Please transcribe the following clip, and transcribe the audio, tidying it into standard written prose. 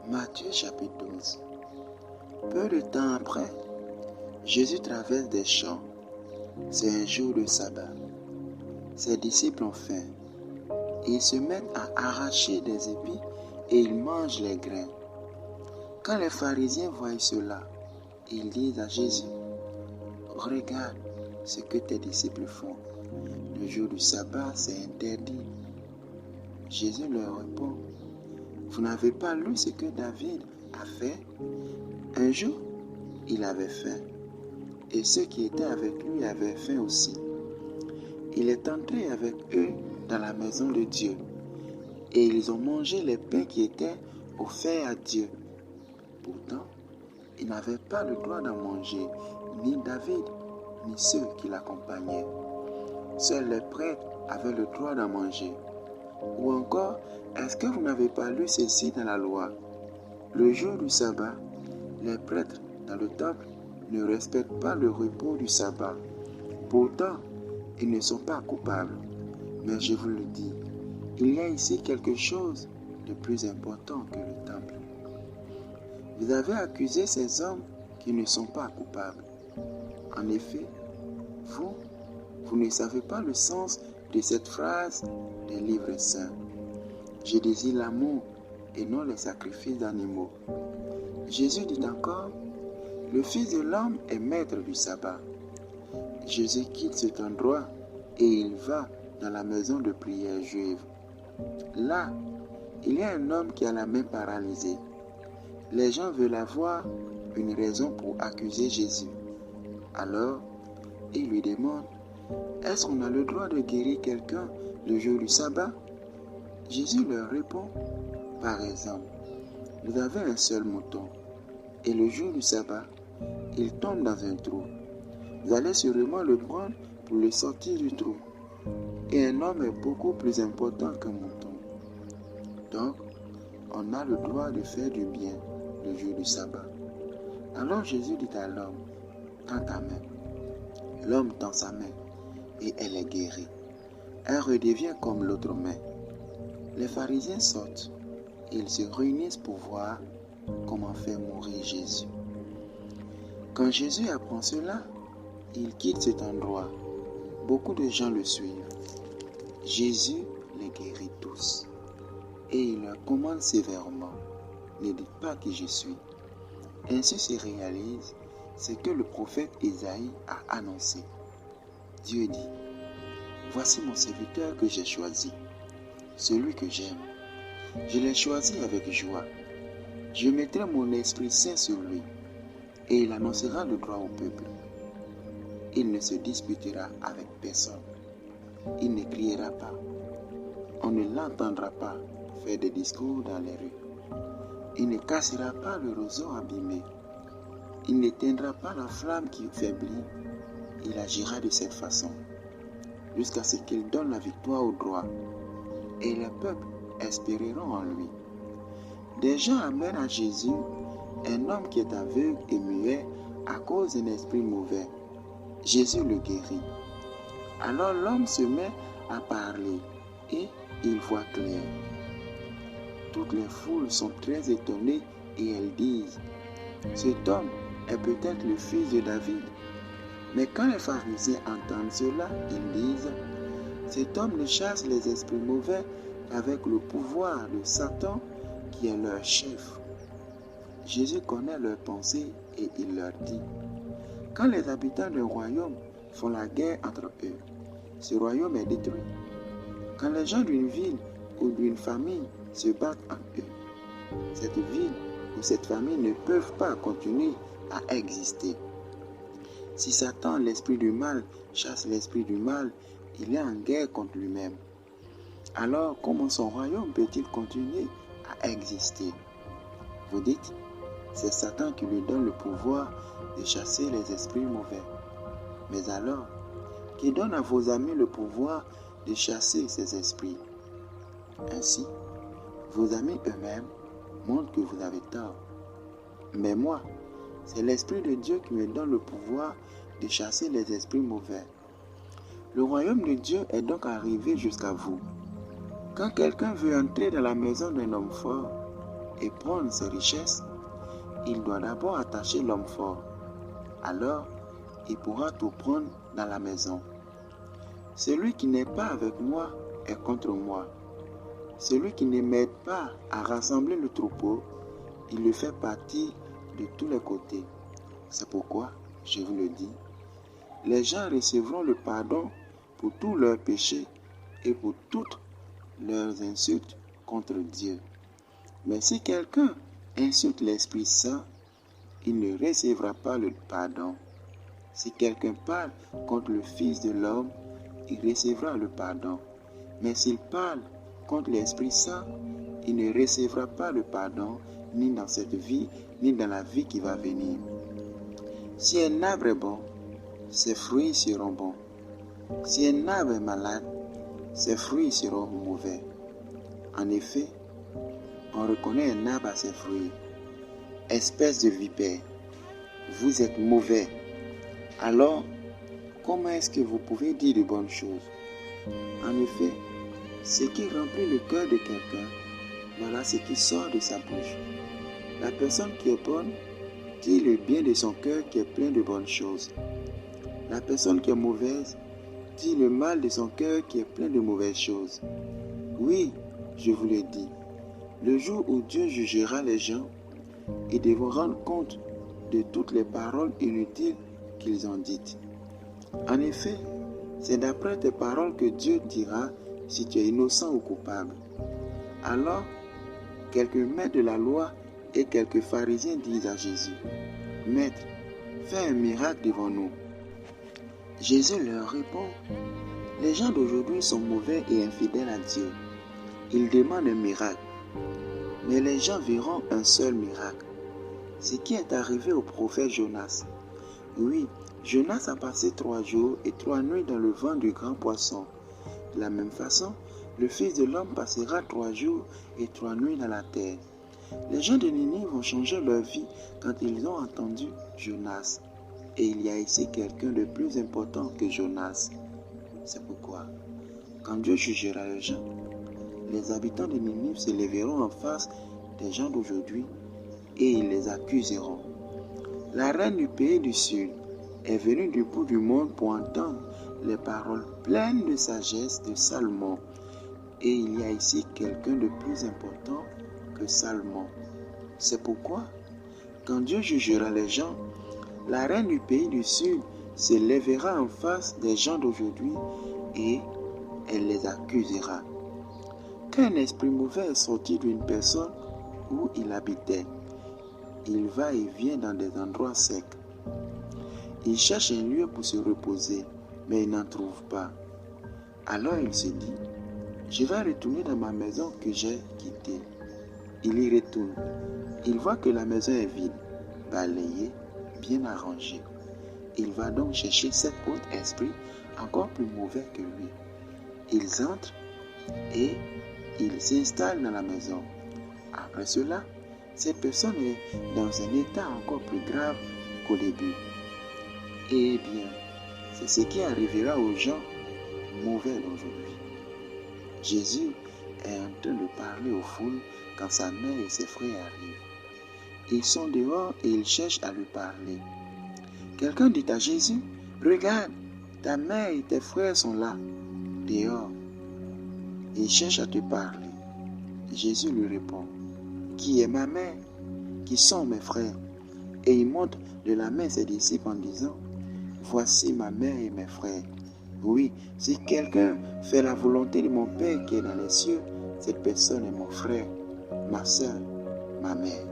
Matthieu chapitre 12. Peu de temps après, Jésus traverse des champs. C'est un jour de sabbat. Ses disciples ont faim. Ils se mettent à arracher des épis et ils mangent les grains. Quand les pharisiens voient cela, ils disent à Jésus, « Regarde ce que tes disciples font. Le jour du sabbat, c'est interdit. » Jésus leur répond, « Vous n'avez pas lu ce que David a fait? Un jour, il avait faim, et ceux qui étaient avec lui avaient faim aussi. Il est entré avec eux dans la maison de Dieu, et ils ont mangé les pains qui étaient offerts à Dieu. Pourtant, ils n'avaient pas le droit d'en manger, ni David, ni ceux qui l'accompagnaient. Seuls les prêtres avaient le droit d'en manger. Ou encore, est-ce que vous n'avez pas lu ceci dans la loi? Le jour du sabbat, les prêtres dans le temple ne respectent pas le repos du sabbat. Pourtant, ils ne sont pas coupables. Mais je vous le dis, il y a ici quelque chose de plus important que le temple. Vous avez accusé ces hommes qui ne sont pas coupables. En effet, vous ne savez pas le sens de cette phrase des livres saints. Je désire l'amour et non les sacrifices d'animaux. Jésus dit encore, le Fils de l'homme est maître du sabbat. Jésus quitte cet endroit et il va dans la maison de prière juive. Là, il y a un homme qui a la main paralysée. Les gens veulent avoir une raison pour accuser Jésus. Alors, ils lui demandent, est-ce qu'on a le droit de guérir quelqu'un le jour du sabbat? Jésus leur répond, par exemple, vous avez un seul mouton, et le jour du sabbat, il tombe dans un trou. Vous allez sûrement le prendre pour le sortir du trou. Et un homme est beaucoup plus important qu'un mouton. Donc, on a le droit de faire du bien le jour du sabbat. Alors Jésus dit à l'homme, tends ta main. L'homme tend sa main et elle est guérie. Elle redevient comme l'autre main. Les pharisiens sortent. Ils se réunissent pour voir comment faire mourir Jésus. Quand Jésus apprend cela, il quitte cet endroit. Beaucoup de gens le suivent. Jésus les guérit tous. Et il leur commande sévèrement, ne dites pas qui je suis. Ainsi se réalise ce que le prophète Isaïe a annoncé. Dieu dit, voici mon serviteur que j'ai choisi, celui que j'aime. Je l'ai choisi avec joie. Je mettrai mon Esprit Saint sur lui, et il annoncera le droit au peuple. Il ne se disputera avec personne. Il ne criera pas. On ne l'entendra pas faire des discours dans les rues. Il ne cassera pas le roseau abîmé. Il n'éteindra pas la flamme qui faiblit. Il agira de cette façon, jusqu'à ce qu'il donne la victoire au droit. Et les peuples espéreront en lui. Des gens amènent à Jésus un homme qui est aveugle et muet à cause d'un esprit mauvais. Jésus le guérit. Alors l'homme se met à parler et il voit clair. Toutes les foules sont très étonnées et elles disent, cet homme est peut-être le fils de David. Mais quand les pharisiens entendent cela, ils disent, cet homme ne chasse les esprits mauvais qu'avec le pouvoir de Satan qui est leur chef. Jésus connaît leurs pensées et il leur dit, quand les habitants d'un royaume font la guerre entre eux, ce royaume est détruit. Quand les gens d'une ville ou d'une famille se battent entre eux, cette ville ou cette famille ne peuvent pas continuer à exister. Si Satan, l'esprit du mal, chasse l'esprit du mal, il est en guerre contre lui-même. Alors, comment son royaume peut-il continuer à exister? Vous dites, c'est Satan qui lui donne le pouvoir de chasser les esprits mauvais. Mais alors, qui donne à vos amis le pouvoir de chasser ces esprits? Ainsi, vos amis eux-mêmes montrent que vous avez tort. Mais moi, c'est l'Esprit de Dieu qui me donne le pouvoir de chasser les esprits mauvais. Le royaume de Dieu est donc arrivé jusqu'à vous. Quand quelqu'un veut entrer dans la maison d'un homme fort, et prendre ses richesses, il doit d'abord attacher l'homme fort. Alors, il pourra tout prendre dans la maison. Celui qui n'est pas avec moi est contre moi. Celui qui ne m'aide pas à rassembler le troupeau, il le fait partir de tous les côtés. C'est pourquoi, je vous le dis, les gens recevront le pardon pour tous leurs péchés et pour toutes leurs insultes contre Dieu. Mais si quelqu'un insulte l'Esprit Saint, il ne recevra pas le pardon. Si quelqu'un parle contre le Fils de l'homme, il recevra le pardon. Mais s'il parle contre l'Esprit Saint, il ne recevra pas le pardon, ni dans cette vie, ni dans la vie qui va venir. Si un arbre est bon, ses fruits seront bons. Si un arbre est malade, ses fruits seront mauvais. En effet, on reconnaît un arbre à ses fruits. Espèce de vipère, vous êtes mauvais. Alors, comment est-ce que vous pouvez dire de bonnes choses? En effet, ce qui remplit le cœur de quelqu'un, voilà ce qui sort de sa bouche. La personne qui est bonne dit le bien de son cœur qui est plein de bonnes choses. La personne qui est mauvaise dit le mal de son cœur qui est plein de mauvaises choses. Oui, je vous le dis, le jour où Dieu jugera les gens, ils devront rendre compte de toutes les paroles inutiles qu'ils ont dites. En effet, c'est d'après tes paroles que Dieu dira si tu es innocent ou coupable. Alors, quelques maîtres de la loi et quelques pharisiens disent à Jésus, « Maître, fais un miracle devant nous. » Jésus leur répond, « Les gens d'aujourd'hui sont mauvais et infidèles à Dieu. Ils demandent un miracle. Mais les gens verront un seul miracle. Ce qui est arrivé au prophète Jonas. Oui, Jonas a passé 3 jours et 3 nuits dans le ventre du grand poisson. De la même façon, le Fils de l'homme passera 3 jours et 3 nuits dans la terre. Les gens de Ninive ont changé leur vie quand ils ont entendu Jonas. Et il y a ici quelqu'un de plus important que Jonas. C'est pourquoi, quand Dieu jugera les gens, les habitants de Ninive se lèveront en face des gens d'aujourd'hui et ils les accuseront. La reine du pays du Sud est venue du bout du monde pour entendre les paroles pleines de sagesse de Salomon. Et il y a ici quelqu'un de plus important que Salomon. C'est pourquoi, quand Dieu jugera les gens, la reine du pays du Sud se lèvera en face des gens d'aujourd'hui et elle les accusera. Quand un esprit mauvais est sorti d'une personne où il habitait, il va et vient dans des endroits secs. Il cherche un lieu pour se reposer, mais il n'en trouve pas. Alors il se dit, je vais retourner dans ma maison que j'ai quittée. Il y retourne. Il voit que la maison est vide, balayée, bien arrangée. Il va donc chercher 7 autres esprits encore plus mauvais que lui. Ils entrent et ils s'installent dans la maison. Après cela, cette personne est dans un état encore plus grave qu'au début. Eh bien, c'est ce qui arrivera aux gens mauvais d'aujourd'hui. Jésus est en train de parler aux foules quand sa mère et ses frères arrivent. Ils sont dehors et ils cherchent à lui parler. Quelqu'un dit à Jésus, « Regarde, ta mère et tes frères sont là, dehors. Ils cherchent à te parler. » Jésus lui répond, « Qui est ma mère? Qui sont mes frères? » Et il montre de la main ses disciples en disant, « Voici ma mère et mes frères. Oui, si quelqu'un fait la volonté de mon Père qui est dans les cieux, cette personne est mon frère, ma soeur, ma mère. »